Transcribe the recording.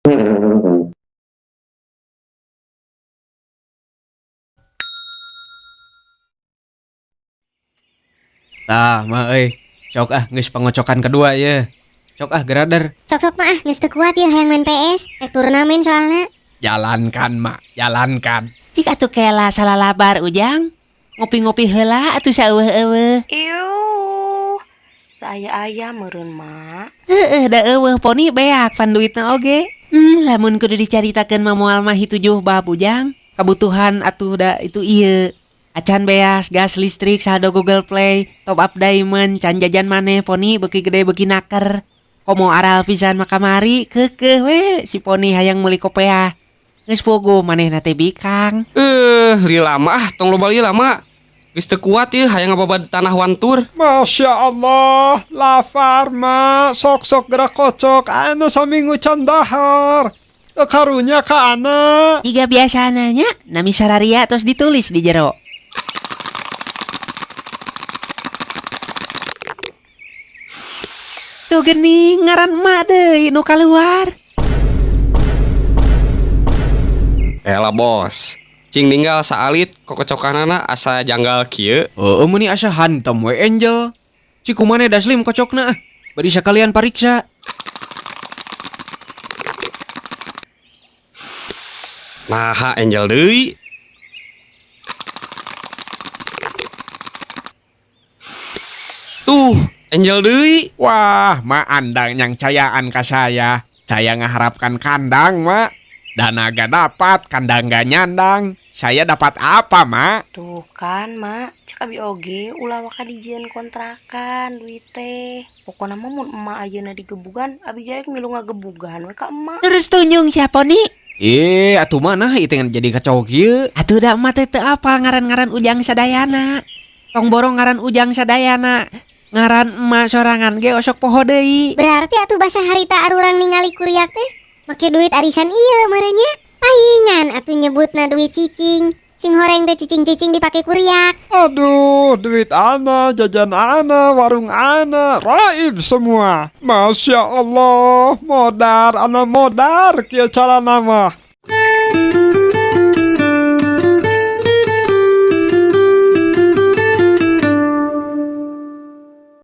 Tah, mah sok geus pangocokan kedua ya. Sok gerader. Sok-sok mah geus teu kuat ya hayang main PS. Turnamen soalna. Jalankan, Mak, jalankan. Cik atuh kela salah labar Ujang. Ngopi-ngopi heula atuh saeueuh-eueuh. Iuh, saya ayam meureun, Mak. Heeh, da eueuh poni beak pan duitna oge. Lamun kudu dicaritakeun mah moal mah itu 7 bab Ujang. Kebutuhan atuh da itu ieu. Acan beas, gas listrik, saldo Google Play, top up diamond, can jajan maneh poni beuki gede beuki naker. Komo aral pisan makamari, keukeuh we si poni hayang meuli kopeah. Geus pogo manehna teh bikang. Lila mah tong loba lila mah. Geus teu kuat ieu hayang ngababad tanah wantur. Masya Allah, lapar ma, sok-sok gerak kocok, anu saminggu can dahar. Karunya ka anak. Jika biasana nya, nami sararia terus ditulis di jero. Tuh geni ngaran emak deui nu kaluar. Elah bos, cing ninggal saalit kokocokanana asa janggal kieu. Muni asa hantem we Angel. Ciku maneh da slim kocokna. Bari sakalian pariksa. Naha Angel deui. Tuh, Angel deui. Wah, mak andang yang cayaan ka saya. Saya ngaharapkan kandang, mak. Dana gak dapat, kandang gak nyandang. Saya dapat apa, mak? Tuh kan, Mak. Cek abi oge ulah waka dijieun kontrakan duit teh. Pokona mah mun emak ayeuna digebugan, abi jarek milu ngagebugan we ka emak. Terus tunjung siapa nih? Atuh mana itu jadi kacau kieu. Atuh da emak teh teu apal ngaran-ngaran Ujang Sadayana. Tong borong ngaran Ujang Sadayana. Ngaran emak sorangan ge osok poho deui. Berarti atuh basa harita arurang ningali kuriak teh make duit arisan ieu merenya. Paingan atuh nyebutna duit cicing. Sing horeng teh cicing-cicing dipake kuriak. Aduh, duit ana, jajan ana, warung ana, raib semua. Masya Allah, modar, ana modar kia cara nama.